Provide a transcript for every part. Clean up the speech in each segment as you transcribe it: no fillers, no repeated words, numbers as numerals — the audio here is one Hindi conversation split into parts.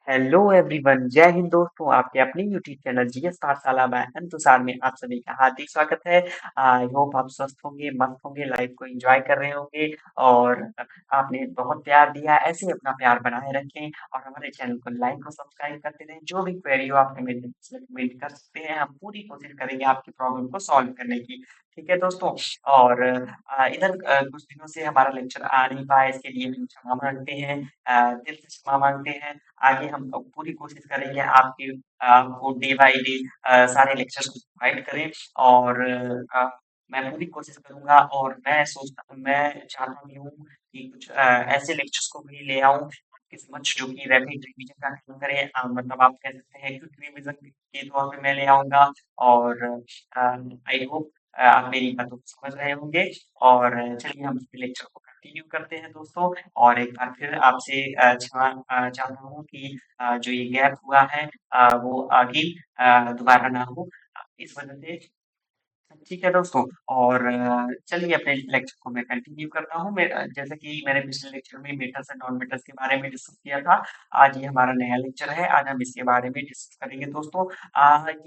हेलो एवरीवन, जय हिंद दोस्तों। आपके अपने यूट्यूब चैनल जीएस पाठशाला में तुषार में आप सभी का हार्दिक स्वागत है। आई होप आप स्वस्थ होंगे, मस्त होंगे, लाइफ को एंजॉय कर रहे होंगे और आपने बहुत प्यार दिया। ऐसे ही अपना प्यार बनाए रखें और हमारे चैनल को लाइक और सब्सक्राइब करते रहें। जो भी क्वेरी हो आप हमें कमेंट कर सकते हैं, हम पूरी कोशिश करेंगे आपकी प्रॉब्लम को सॉल्व करने की। ठीक है दोस्तों। और इधर कुछ दिनों से हमारा लेक्चर आ नहीं पाया, इसके लिए हम क्षमा मांगते हैं, दिल से क्षमा मांगते हैं। आगे हम पूरी कोशिश करेंगे आपको डे बाय डे सारे लेक्चर्स को प्रोवाइड करें। और मैं पूरी कोशिश करूंगा और मैं चाहता भी हूँ कि कुछ ऐसे लेक्चर्स को भी ले आऊं आपके समक्ष जो कि रैपिड रिवीजन का काम करे। मतलब आप कह सकते हैं क्विक रिवीजन के तौर पे मैं ले आऊंगा। और आई होप आप मेरी बातों को समझ रहे होंगे। और चलिए हम इस लेक्चर को कंटिन्यू करते हैं दोस्तों। और एक बार फिर आपसे क्षमा चाहता हूँ कि जो ये गैप हुआ है वो आगे दोबारा ना हो, इस वजह से। ठीक है दोस्तों। और चलिए अपने लेक्चर को मैं कंटिन्यू करता हूँ। जैसे कि मैंने पिछले लेक्चर में मेटल्स एंड नॉन मेटल्स के बारे में डिस्कस किया था, आज ये हमारा नया लेक्चर है। आज हम इसके बारे में डिस्कस करेंगे दोस्तों।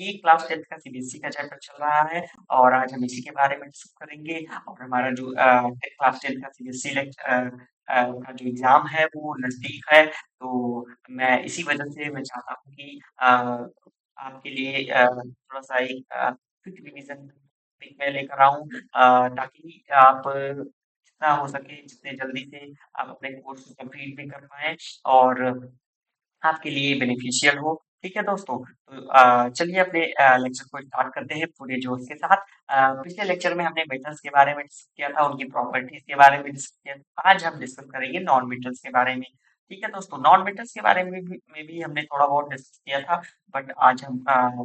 ये क्लास 10th का सीबीएसई का चैप्टर चल रहा है और आज हम इसी के बारे में डिस्कस करेंगे। और हमारा जो क्लास 10th का सीबीएसई लेक्चर का जो एग्जाम है वो नजदीक है। तो मैं इसी वजह से मैं चाहता हूँ कि आपके लिए थोड़ा सा एक क्विक रिवीजन मैं लेकर आऊँ, ताकि आप जितना हो सके जितने जल्दी से आप अपने कोर्स को कंप्लीट भी कर पाएँ और आपके लिए बेनिफिशियल हो। ठीक है दोस्तों? तो चलिए अपने लेक्चर को स्टार्ट करते हैं पूरे जोश के साथ। पिछले लेक्चर में हमने मेटल्स के बारे में डिस्कस किया था, उनकी प्रॉपर्टीज़ के बारे में डिस्कस किया था। आज हम डिस्कस करेंगे नॉन मेटल्स के बारे में। ठीक है दोस्तों? नॉन मेटल्स के बारे में भी हमने थोड़ा बहुत डिस्कस किया था, बट आज हम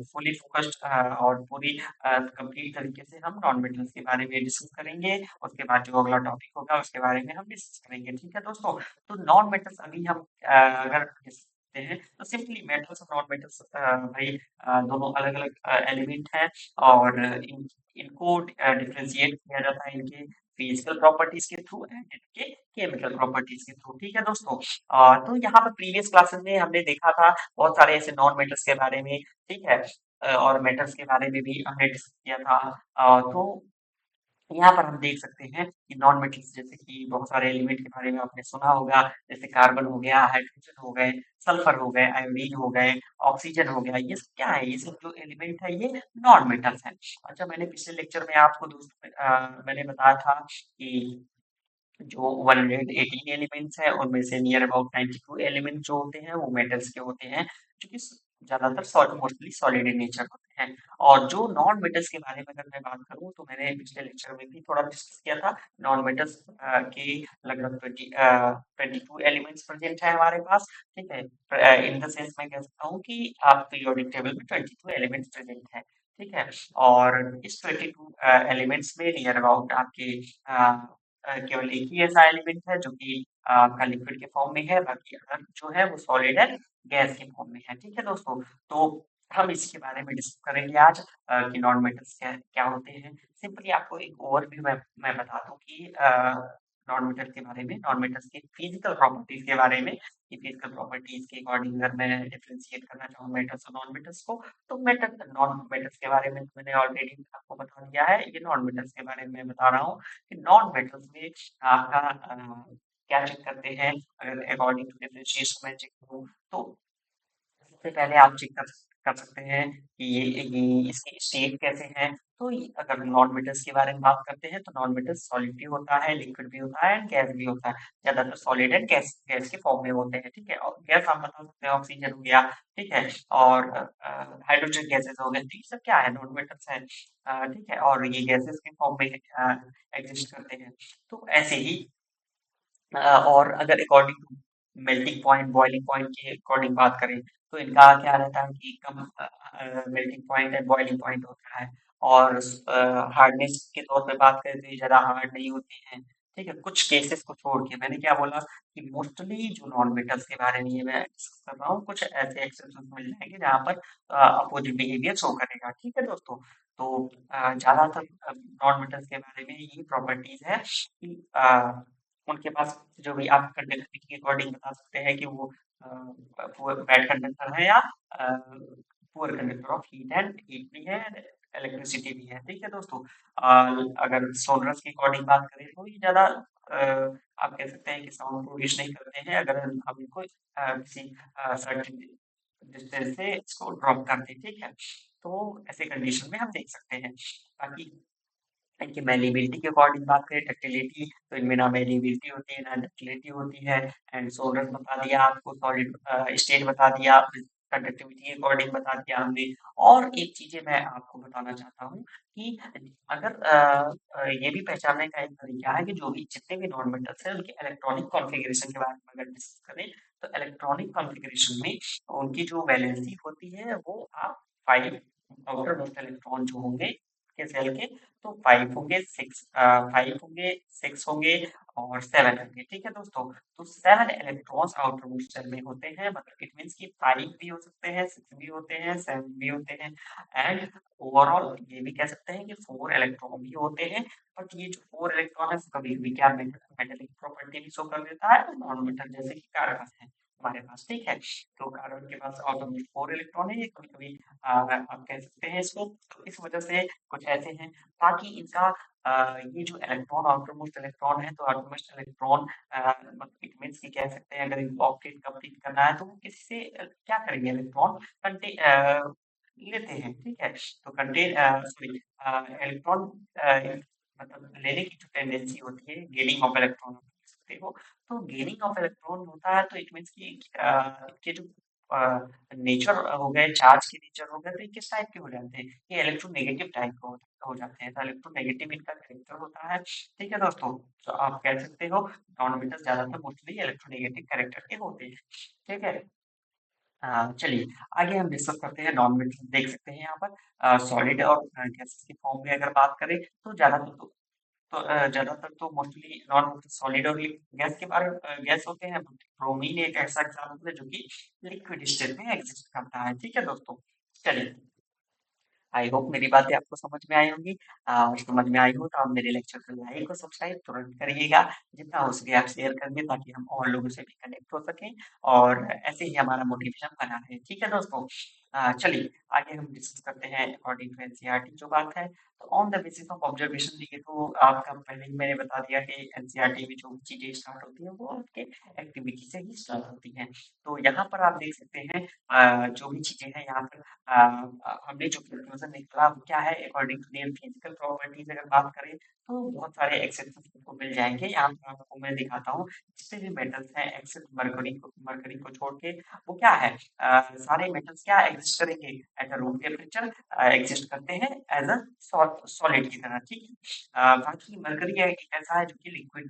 फुली फोकस्ड और पूरी कंप्लीट तरीके से हम नॉन मेटल्स के बारे में डिस्कस करेंगे। उसके बाद जो अगला टॉपिक होगा उसके बारे में हम डिस्कस करेंगे। ठीक है दोस्तों? तो नॉन मेटल्स अभी हम अगर हैं तो सिंपली मेटल्स और नॉन मेटल्स भाई दोनों अलग-अलग एलिमेंट हैं। और इनको डिफरेंशिएट किया जाता है इनके फिजिकल प्रॉपर्टीज के थ्रू एंड इनके केमिकल प्रॉपर्टीज के थ्रू। ठीक है दोस्तों? तो यहाँ पर प्रीवियस क्लासेस में हमने देखा था बहुत सारे ऐसे नॉन मेटल्स के बारे में। ठीक है? और मेटल्स के बारे में भी हमने डिस्कस किया था। तो यहाँ पर हम देख सकते हैं कि नॉन मेटल्स जैसे कि बहुत सारे एलिमेंट के बारे में आपने सुना होगा, जैसे कार्बन हो गया, हाइड्रोजन हो गए, सल्फर हो गए, आयोडीन हो गए, ऑक्सीजन हो गया। ये सब क्या है? ये सब जो एलिमेंट है ये नॉन मेटल्स हैं। अच्छा, मैंने पिछले लेक्चर में आपको दोस्तों मैंने बताया था कि जो 118 एलिमेंट्स हैं उनमें से नियर अबाउट 92 एलिमेंट जो होते हैं वो मेटल्स के होते हैं, जो कि ज्यादातर मोस्टली सॉलिड इन नेचर होते हैं। और जो नॉन मेटल्स के बारे में अगर मैं बात करूं तो मैंने पिछले लेक्चर में भी थोड़ा डिस्कस किया था। नॉन मेटल्स के लगभग 22 एलिमेंट्स प्रेजेंट है हमारे पास। ठीक है? इन द सेंस मैं कह सकता हूँ कि आप पीरियोडिक टेबल में 22 एलिमेंट्स प्रेजेंट है। ठीक है? और इस 22 एलिमेंट्स में नियर अबाउट आपके केवल एक ही ऐसा एलिमेंट है जो कि आपका लिक्विड के फॉर्म में है, बाकी अदर जो है वो सॉलिड एंड गैस के फॉर्म में है। ठीक है दोस्तों? तो हम इसके बारे में डिस्कस करेंगे आज कि नॉन मेटल्स क्या क्या होते हैं। सिंपली आपको एक ओवरव्यू मैं बता दूं कि नॉन मेटल के बारे में, नॉन मेटल्स की फिजिकल प्रॉपर्टीज के बारे में, कि फिजिकल प्रॉपर्टीज के अकॉर्डिंग अगर मैं डिफरेंशिएट करना चाहूँ मेटल्स और नॉन मेटल्स को, तो मेटल नॉन मेटल्स के बारे में तो मैंने ऑलरेडी आपको बता दिया है। ये नॉन मेटल्स के बारे में मैं बता रहा हूँ कि नॉन मेटल्स में आपका क्या चेक करते हैं। अगर अकॉर्डिंग टू डिफरेंशिएशन मैं चेक करूँ तो सबसे पहले आप चेक कर सकते हैं कि ये इसकी स्टेट कैसे है। तो अगर नॉन मेटल्स के बारे में बात करते हैं तो नॉन मेटल्स सॉलिड भी होता है, लिक्विड भी होता है एंड गैस भी होता है। ज्यादातर सॉलिड एंड गैस गैस के फॉर्म में होते हैं। ठीक है? और गैस आप बता सकते हैं ऑक्सीजन हो गया। ठीक है? और हाइड्रोजन गैसेस हो गए। तो ये सब क्या है? नॉन मेटल्स है। ठीक है? और ये गैसेस के फॉर्म में एग्जिस्ट करते हैं। तो ऐसे ही और अगर according to melting point, boiling point के अकॉर्डिंग बात करें तो इनका क्या रहता है कि कम melting point and boiling point होता है। और हार्डनेस के तौर पे बात करें तो ये ज़्यादा हार्ड नहीं होते हैं। ठीक है? कुछ केसेस को छोड़ के मैंने क्या बोला कि मोस्टली जो नॉन मेटल्स के बारे में ये मैं डिस्कस कर रहा हूँ, कुछ ऐसे एक्सेप्शंस मिल जाएँगे जहाँ पर अपोज़िट बिहेवियर शो करेगा। ठीक है दोस्तों? तो ज़्यादातर नॉन मेटल्स के बारे में यही प्रॉपर्टीज़ है कि उनके पास जो भी आप कंडक्टिविटी के अकॉर्डिंग बता सकते हैं कि वो पुअर बैड कंडक्टर है या पुअर कंडक्टर ऑफ हीट भी है, इलेक्ट्रिसिटी भी है। ठीक है दोस्तों। अगर सोनरस की अकॉर्डिंग बात करें तो ये ज़्यादा आप कह सकते हैं कि साउंड प्रोड्यूस नहीं करते हैं अगर हम इनको किसी सर्टेन डिस्टेंस से इसको ड्रॉप कर दें। ठीक है। तो ऐसे कंडीशन में हम देख सकते हैं। बाकी इनकी मैलिबिलिटी के अकॉर्डिंग बात करें, डक्टिलिटी, तो इनमें ना मैलिबिलिटी होती है ना डक्टिलिटी होती है। एंड सोलर बता दिया आपको, सॉलिड स्टेट बता दिया, कंडक्टिविटी के अकॉर्डिंग बता दिया हमने। और एक चीजें मैं आपको बताना चाहता हूँ कि अगर ये भी पहचानने का एक तरीका है कि जो भी जितने भी नॉन मेटल्स हैं उनके इलेक्ट्रॉनिक कॉन्फ़िगरेशन के बारे में अगर डिस्कस करें, तो इलेक्ट्रॉनिक कॉन्फ़िगरेशन में उनकी जो वैलेंसी होती है वो आप 5 आउटर मोस्ट इलेक्ट्रॉन जो होंगे के सेल के, तो 5 होंगे, 5 होंगे, 6 होंगे और 7 होंगे। ठीक है दोस्तों। तो 7 इलेक्ट्रॉन्स आउटर मोस्ट शेल में होते हैं, मतलब इट मीन्स कि 5 भी हो सकते हैं, 6 भी होते हैं, 7 भी होते हैं। एंड ओवरऑल ये भी कह सकते हैं कि 4 इलेक्ट्रॉन भी होते हैं। बट ये जो 4 इलेक्ट्रॉन है कभी-कभी क्या मेटालिक प्रॉपर्टी भी शो कर देता है, नॉन मेटल जैसे कि कार्बन है हमारे पास। ठीक है। तो कार्बन के पास आउटर मोस्ट 4 इलेक्ट्रॉन है, ये कभी-कभी आप कह सकते हैं इसको। तो इस वजह से कुछ ऐसे हैं। बाकी इनका ये जो इलेक्ट्रॉन आउटरमोस्ट इलेक्ट्रॉन है, तो आउटरमोस्ट इलेक्ट्रॉन मतलब इट मीन्स कि कह सकते हैं अगर इनको ऑक्टेट कंप्लीट करना है तो वो किसी से क्या करेंगे, इलेक्ट्रॉन कंटे लेते हैं। ठीक है। तो कंटेन सॉरी इलेक्ट्रॉन मतलब लेने की जो टेंडेंसी होती है, गेनिंग ऑफ इलेक्ट्रॉन कह सकते हो। तो गेनिंग ऑफ इलेक्ट्रॉन होता है तो इट मीन्स कि इनके जो नेचर हो गए, चार्ज के नेचर हो गए, तो ये किस टाइप के हो जाते हैं? ये इलेक्ट्रोनेगेटिव टाइप का हो जाते हैं। तो इलेक्ट्रोनेगेटिव इनका कैरेक्टर होता है। ठीक है दोस्तों। तो आप कह सकते हो नॉन मेटल्स ज्यादातर मोस्टली इलेक्ट्रोनेगेटिव कैरेक्टर के होते हैं। ठीक है। चलिए आगे हम डिस्कस करते हैं नॉन मेटल्स। देख सकते हैं यहाँ पर सॉलिड और गैसेस की फॉर्म में अगर बात करें तो ज्यादातर तो मोस्टली नॉन सॉलिड और गैस के बारे गैस होते हैं। ब्रोमीन एक ऐसा एग्जाम्पल है जो कि लिक्विड स्टेट में एग्जिस्ट करता है। ठीक है दोस्तों। चलिए, आई होप मेरी बातें आपको समझ में आई होंगी। और समझ में आई हो तो आप मेरे लेक्चर को लाइक और सब्सक्राइब तुरंत करिएगा। जितना हो सके आप शेयर करिए ताकि हम और लोगों से भी कनेक्ट हो सकें और ऐसे ही हमारा मोटिवेशन बना रहे। ठीक है दोस्तों। चलिए आगे हम डिस्कस करते हैं अकॉर्डिंग टू एनसीईआरटी जो बात है। तो on the basis of observation, ये तो आपका पहले ही मैंने बता दिया कि एनसीईआरटी में जो भी चीजें स्टार्ट होती है वो आपके एक्टिविटी से ही स्टार्ट होती हैं। तो यहाँ पर आप देख सकते हैं जो भी चीजें हैं यहाँ पर हमने जो कंक्लूजन निकाला वो क्या है, according to their physical properties अगर बात करें तो बहुत सारे एक्सेप्शंस आपको मिल जाएंगे। यहाँ पर आपको मैं दिखाता हूँ जितने भी मेटल्स हैं एक्सेप्ट मरकरी को छोड़ के, वो क्या है, सारे मेटल्स क्या एग्जिस्ट करेंगे at a room temperature, exist करते हैं एज अ सॉलिड की तरह। ठीक है। बाकी मरकरी एक ऐसा है जो कि लिक्विड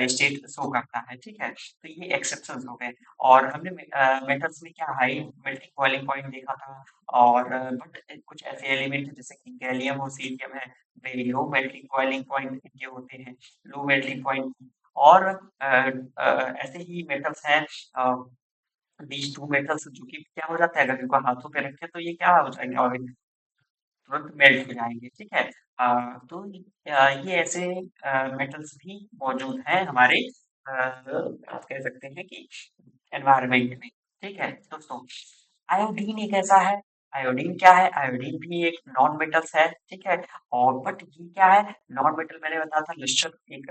स्टेट शो करता है। ठीक है। तो ये एक्सेप्शंस हो गए। और हमने मेटल्स में क्या हाई मेल्टिंग बॉइलिंग पॉइंट देखा था। और बट कुछ ऐसे एलिमेंट हैं जैसे कि गैलियम और सीरियम है, वे लो मेल्टिंग बॉइलिंग पॉइंट इनके होते हैं, लो मेल्टिंग पॉइंट। और ऐसे ही मेटल्स हैं, these टू मेटल्स जो कि क्या हो जाता है अगर इनको हाथों पे रखें तो ये क्या हो जाएंगे और तुरंत मेल्ट हो जाएंगे। ठीक है। तो ये ऐसे मेटल्स भी मौजूद हैं हमारे आप कह सकते हैं कि एनवायरनमेंट में। ठीक है दोस्तों। आयोडीन एक ऐसा है। आयोडीन क्या है, आयोडीन भी एक नॉन मेटल्स है। ठीक है। और बट ये क्या है, नॉन मेटल मैंने बताया था लस्टर एक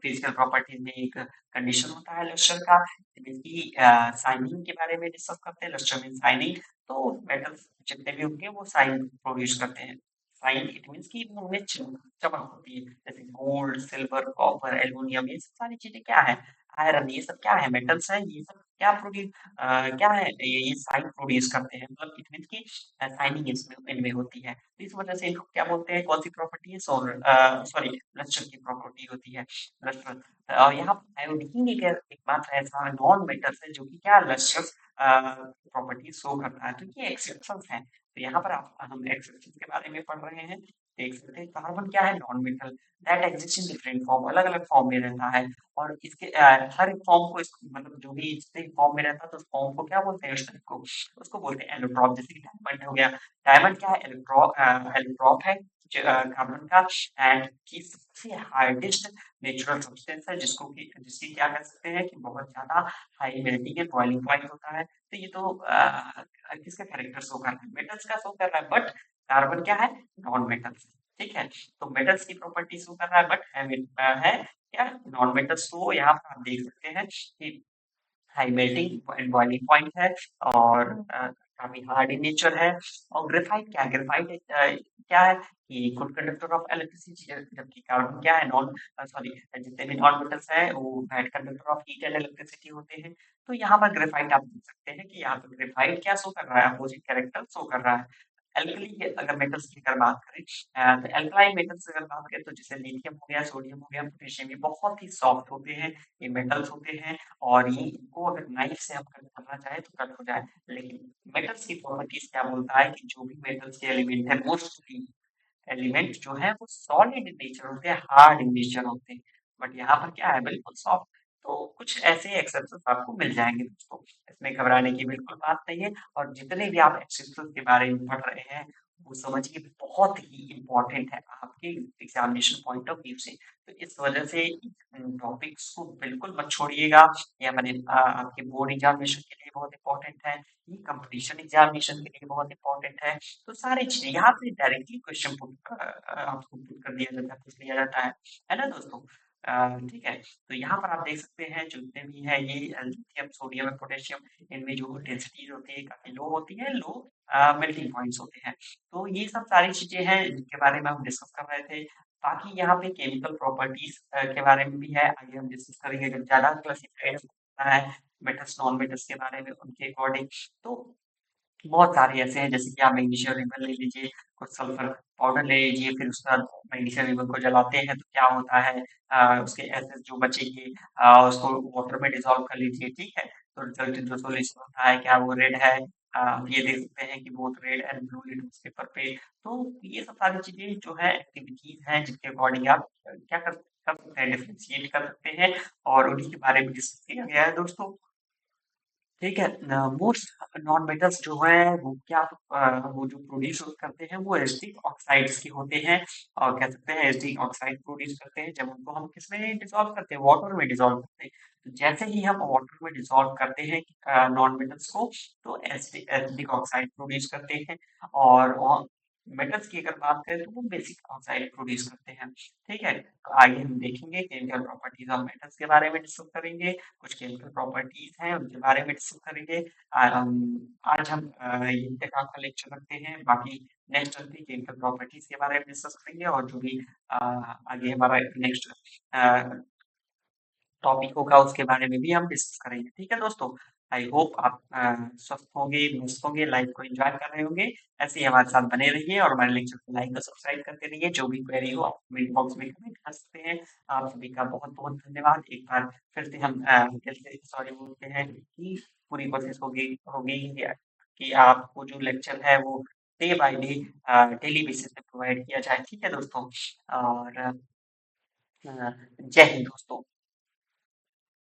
फिजिकल प्रॉपर्टीज में एक कंडीशन होता है लस्टर का, जिसकी साइनिंग के बारे में डिस्कस करते हैं। Luster mean shining. तो मेटल्स जितने भी होंगे वो साइन प्रोड्यूस करते हैं। साइन इट मीन्स कि उनमें चमक होती है, जैसे गोल्ड, सिल्वर, कॉपर, एल्युमिनियम, ये सब सारी चीजें क्या है, आयरन, ये सब क्या है, मेटल्स है। ये सब क्या प्रोड्यूस क्या है, ये साइन प्रोड्यूस करते हैं, मतलब इट मीन्स कि साइनिंग इसमें इनमें होती है। तो इस वजह से इनको क्या बोलते हैं, कौन सी प्रॉपर्टी है, सोलर सॉरी लस्टर की प्रॉपर्टी होती है, लस्टर। और यहाँ आयोडीन एकमात्र ऐसा नॉन मेटल्स है जो कि क्या लस्टर प्रॉपर्टी शो करता है। तो ये एक्सेप्शंस हैं। तो यहाँ पर हम एक्सेप्शंस के बारे में पढ़ रहे हैं। देख सकते हैं कार्बन क्या है, non metal that exist in different form, अलग अलग फॉर्म में रहता है। और इसके हर एक फॉर्म को मतलब जो भी जितने फॉर्म में रहता है तो उस फॉर्म को क्या बोलते हैं, उसको बोलते हैं एलोट्रॉप। जैसे कि डायमंड हो गया, डायमंड क्या है, एलोट्रॉप है। कार्बन का, एंड की सबसे हार्डेस्ट नेचुरल सब्सटेंस है, जिसकी क्या कह सकते हैं कि बहुत ज्यादा high melting and boiling point होता है। तो ये तो किसका कैरेक्टर शो कर रहा है, मेटल्स का शो कर रहा है, बट कार्बन क्या है, नॉन मेटल्स। ठीक है, तो मेटल्स की प्रॉपर्टी शो कर रहा है, बट है क्या, नॉन मेटल्स। तो यहाँ पर आप देख सकते हैं कि high melting and boiling point है, और काफी हार्ड इन नेचर है। और ग्रेफाइट क्या है, ग्रेफाइट क्या है कि गुड कंडक्टर ऑफ इलेक्ट्रिसिटी, जबकि कार्बन क्या है, नॉन सॉरी, जितने भी नॉन मेटल्स है वो bad conductor of heat and electricity होते हैं। तो यहाँ पर ग्रेफाइट आप देख सकते हैं कि यहाँ पर ग्रेफाइट क्या शो कर रहा है, अपोजिट कैरेक्टर शो कर रहा है। एल्कली के अगर मेटल्स की अगर बात करें, तो एल्कलाइन मेटल्स की अगर बात करें, तो जैसे लिथियम हो गया, सोडियम हो गया, पोटेशियम, ये बहुत ही सॉफ्ट होते हैं, ये मेटल्स होते हैं, और ये इनको अगर नाइफ से हम कट करना चाहें तो कट हो जाए। लेकिन मेटल्स की प्रॉपर्टीज क्या बोलता है कि जो भी मेटल्स के एलिमेंट है, मोस्टली एलिमेंट जो है वो सॉलिड इन नेचर होते हैं, हार्ड इन नेचर होते हैं, बट यहाँ पर क्या है, बिल्कुल सॉफ्ट। तो कुछ ऐसे एक्सेप्शंस आपको मिल जाएंगे दोस्तों, इसमें घबराने की बिल्कुल बात नहीं है। और जितने भी आप एक्सेप्शंस के बारे में पढ़ रहे हैं, वो समझिए बहुत ही इम्पोर्टेंट है आपके एग्जामिनेशन पॉइंट ऑफ व्यू से। तो इस वजह से टॉपिक्स को बिल्कुल मत छोड़िएगा, ये मैंने आपके बोर्ड एग्जामिनेशन के लिए बहुत इंपॉर्टेंट है, ये कंपटीशन एग्जामिनेशन के लिए बहुत इंपॉर्टेंट है। तो सारी चीज़ें यहाँ पे डायरेक्टली क्वेश्चन आपको पुट कर दिया जाता है, पूछ लिया जाता है ना दोस्तों? ठीक है, तो यहाँ पर आप देख सकते हैं जो जितने भी हैं ये लिथियम, सोडियम और पोटेशियम, इनमें जो डेंसिटीज होती है काफी लो होती है, लो मेल्टिंग पॉइंट्स होते हैं। तो ये सब सारी चीजें हैं जिनके बारे में हम डिस्कस कर रहे थे। बाकी यहाँ पे केमिकल प्रॉपर्टीज के बारे में भी है, आगे हम डिस्कस करेंगे जब ज्यादा क्लासिफाइड होता है मेटल्स नॉन मेटल्स के बारे में, उनके अकॉर्डिंग। तो बहुत सारे ऐसे हैं, जैसे कि आप मैग्नीशियम रिबन ले लीजिए, कुछ सल्फर पाउडर ले लीजिए, फिर उसके बाद मैग्नीशियम रिबन को जलाते हैं तो क्या होता है, उसके एसेस जो बचेगी उसको वाटर में डिसॉल्व कर लीजिए, ठीक है, तो रिजल्टेंट जो सॉल्यूशन होता है क्या वो रेड है। आप ये देख सकते हैं कि both red and blue litmus paper पे। तो ये सब सारी चीजें जो है एक्टिविटीज हैं जिनके अकॉर्डिंग आप क्या कर सकते हैं, डिफ्रेंशिएट कर सकते हैं, और उन्हीं के बारे में डिस्कस किया गया है दोस्तों। ठीक है, मोस्ट नॉन मेटल्स जो हैं वो क्या, वो जो प्रोड्यूस करते हैं वो एसिडिक ऑक्साइड्स के होते हैं, और कह सकते हैं एसिडिक ऑक्साइड प्रोड्यूस करते हैं जब उनको हम किसमें डिसॉल्व करते हैं, वाटर में डिसॉल्व करते हैं। तो जैसे ही हम वाटर में डिसॉल्व करते हैं नॉन मेटल्स को, तो एसिडिक ऑक्साइड प्रोड्यूस करते हैं। और मेटल्स की अगर बात करें तो वो बेसिक ऑक्साइड प्रोड्यूस करते हैं। ठीक है, तो आगे हम देखेंगे केमिकल प्रॉपर्टीज ऑफ मेटल्स के बारे में डिस्कस करेंगे, कुछ केमिकल प्रॉपर्टीज हैं उनके बारे में डिस्कस करेंगे। आज हम यहीं तक आपका लेक्चर रखते हैं, बाकी नेक्स्ट हम भी केमिकल प्रॉपर्टीज के बारे में डिस्कस करेंगे, और जो भी आगे हमारा नेक्स्ट टॉपिक होगा उसके बारे में भी हम डिस्कस करेंगे। ठीक है दोस्तों, आई होप आप स्वस्थ होंगे, मस्त होंगे, लाइफ को एंजॉय कर रहे होंगे। ऐसे ही हमारे साथ बने रहिए और हमारे लेक्चर को लाइक और सब्सक्राइब करते रहिए। जो भी क्वेरी हो आप कमेंट बॉक्स में कमेंट कर सकते हैं। आप सभी का बहुत बहुत धन्यवाद। एक बार फिर से हम दिल से सॉरी बोलते हैं कि पूरी कोशिश होगी होगी कि आपको जो लेक्चर है वो day by day daily basis पे प्रोवाइड किया जाए। ठीक है दोस्तों, और जय हिंद दोस्तों।